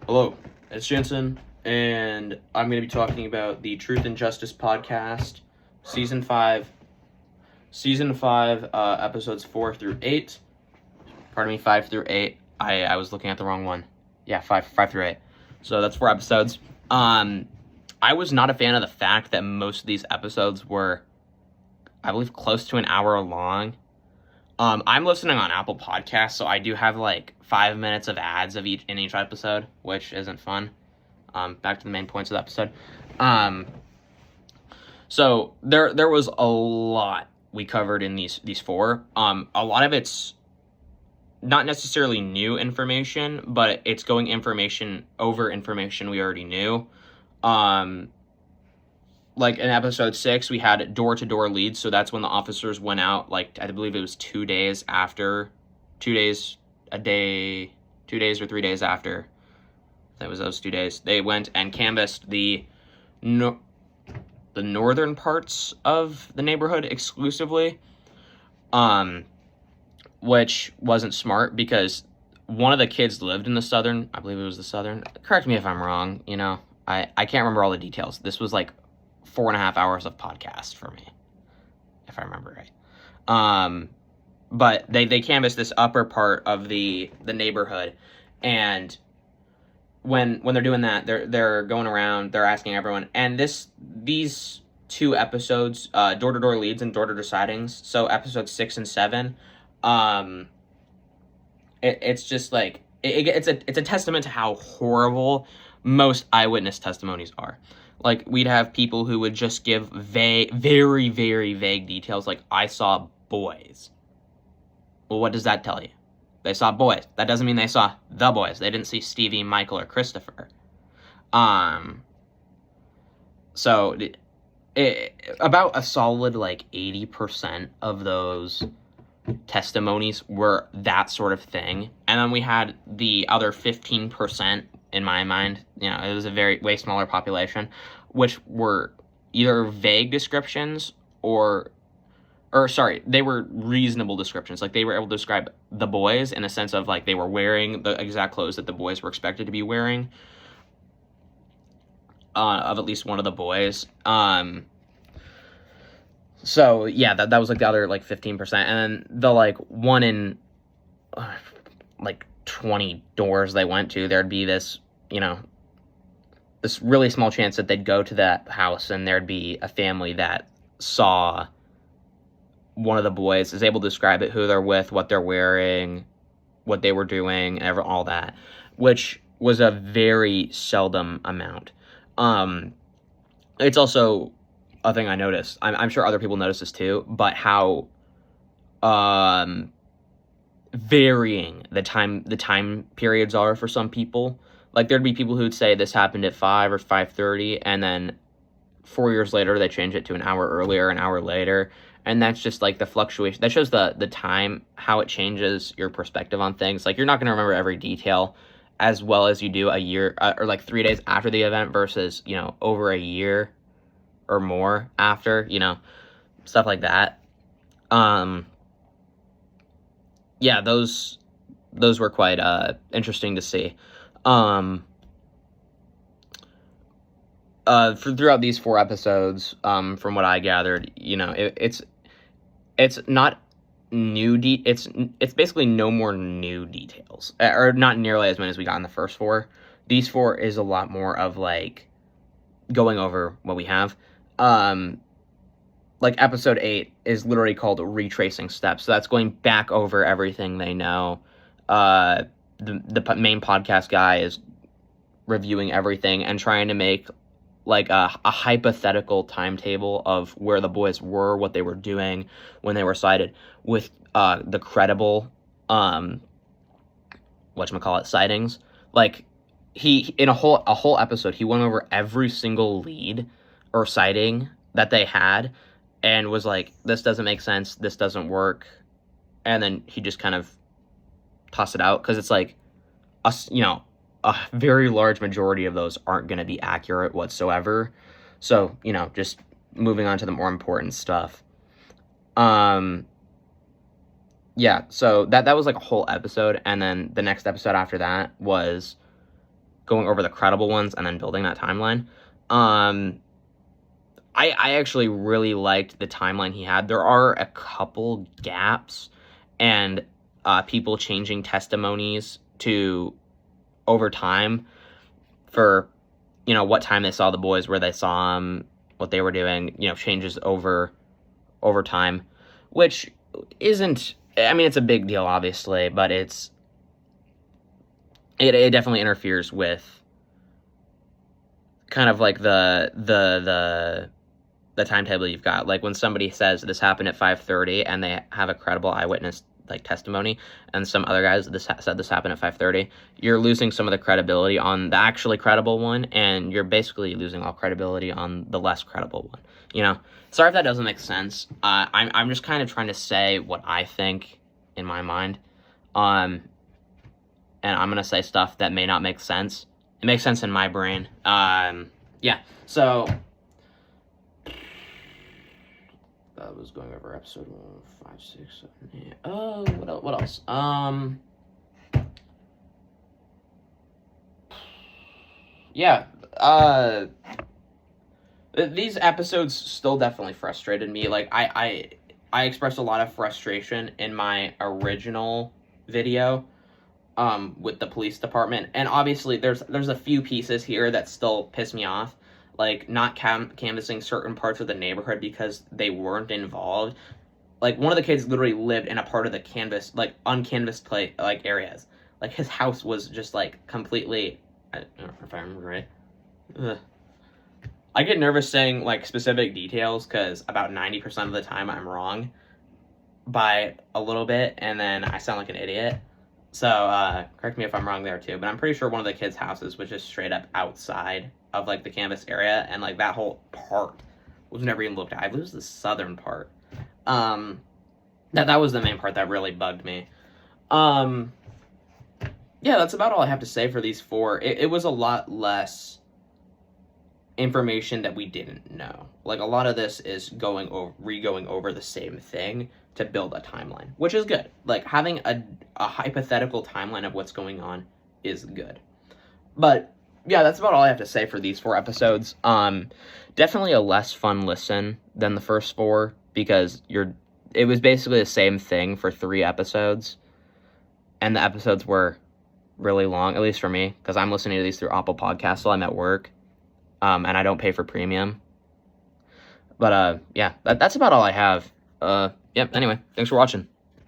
Hello, it's Jensen, and I'm going to be talking about the Truth and Justice podcast, season five, episodes 4 through 8. Pardon me, 5 through 8. I was looking at the wrong one. Yeah, five through 8. So that's 4 episodes. I was not a fan of the fact that most of these episodes were, I believe, close to an hour long. I'm listening on Apple Podcasts, so I do have like 5 minutes of ads in each episode, which isn't fun. Back to the main points of the episode. So there was a lot we covered in these four. A lot of it's not necessarily new information, but it's going information over information we already knew. Like in episode 6, we had door-to-door leads, so that's when the officers went out, like, I believe it was 2 days after, 2 days, a day, 2 days or 3 days after, that was those 2 days, they went and canvassed the northern parts of the neighborhood exclusively, which wasn't smart, because one of the kids lived in the southern, I believe it was the southern, correct me if I'm wrong, I can't remember all the details. This was like 4.5 hours of podcast for me, if I remember right. But they canvassed this upper part of the neighborhood, and when they're doing that, they're going around, they're asking everyone, and these 2 episodes, door-to-door leads and door-to-door sightings, so episodes 6 and 7, it's just like it's a testament to how horrible most eyewitness testimonies are. Like, we'd have people who would just give very, very vague details, like, I saw boys. Well, what does that tell you? They saw boys. That doesn't mean they saw the boys. They didn't see Stevie, Michael, or Christopher. So, about a solid, like, 80% of those testimonies were that sort of thing. And then we had the other 15%, in my mind, it was a way smaller population, which were either vague descriptions or sorry, they were reasonable descriptions. Like, they were able to describe the boys in a sense of, like, they were wearing the exact clothes that the boys were expected to be wearing, of at least one of the boys. So, yeah, that was, like, the other, like, 15%. And then the, like, one in, like, 20 doors they went to, there'd be this, this really small chance that they'd go to that house and there'd be a family that saw one of the boys, is able to describe it, who they're with, what they're wearing, what they were doing, and all that, which was a very seldom amount. It's also a thing I noticed. I'm sure other people notice this too, but how varying the time periods are for some people. Like, there'd be people who'd say this happened at 5 or 5:30, and then 4 years later they change it to an hour earlier, an hour later, and that's just like the fluctuation. That shows the time, how it changes your perspective on things. Like, you're not going to remember every detail as well as you do a year or like 3 days after the event versus over a year or more after, stuff like that. Yeah, those were quite interesting to see. Throughout these 4 episodes, from what I gathered, it's not new it's basically no more new details, or not nearly as many as we got in the first 4. These 4 is a lot more of, like, going over what we have. Like, episode 8 is literally called Retracing Steps, so that's going back over everything they know. The main podcast guy is reviewing everything and trying to make, like, a hypothetical timetable of where the boys were, what they were doing when they were sighted, with the credible sightings. Like, he in a whole episode, he went over every single lead or sighting that they had and was like, this doesn't make sense, this doesn't work, and then he just kind of tossed it out, because it's like, a very large majority of those aren't going to be accurate whatsoever. So, just moving on to the more important stuff. Yeah, so that was like a whole episode, and then the next episode after that was going over the credible ones and then building that timeline. I actually really liked the timeline he had. There are a couple gaps and people changing testimonies to over time for, what time they saw the boys, where they saw them, what they were doing, changes over time, which isn't, it's a big deal, obviously, but it definitely interferes with kind of like the timetable you've got. Like when somebody says this happened at 5:30 and they have a credible eyewitness like testimony, and some other guys said this happened at 5:30, you're losing some of the credibility on the actually credible one, and you're basically losing all credibility on the less credible one. Sorry if that doesn't make sense. I'm just kind of trying to say what I think in my mind, and I'm gonna say stuff that may not make sense. It makes sense in my brain. Yeah. So that was going over episode 1, 5, 6, 7, 8. Oh, what else? Yeah. These episodes still definitely frustrated me. Like I expressed a lot of frustration in my original video with the police department, and obviously there's a few pieces here that still piss me off, like not canvassing certain parts of the neighborhood because they weren't involved. Like one of the kids literally lived in a part of the uncanvassed areas. Like his house was just like completely, I don't know if I remember right. Ugh. I get nervous saying like specific details because about 90% of the time I'm wrong by a little bit, and then I sound like an idiot. So, correct me if I'm wrong there too, but I'm pretty sure one of the kids' houses was just straight up outside of, like, the canvas area, and, like, that whole part was never even looked at. I believe it was the southern part. That was the main part that really bugged me. Yeah, that's about all I have to say for these 4. It was a lot less information that we didn't know. Like, a lot of this is going over the same thing to build a timeline, which is good. Like, having a hypothetical timeline of what's going on is good. But yeah, that's about all I have to say for these 4 episodes. Definitely a less fun listen than the first 4, because it was basically the same thing for 3 episodes, and the episodes were really long, at least for me, because I'm listening to these through Apple Podcasts while I'm at work, and I don't pay for premium. But yeah, that's about all I have. Yep, anyway, thanks for watching.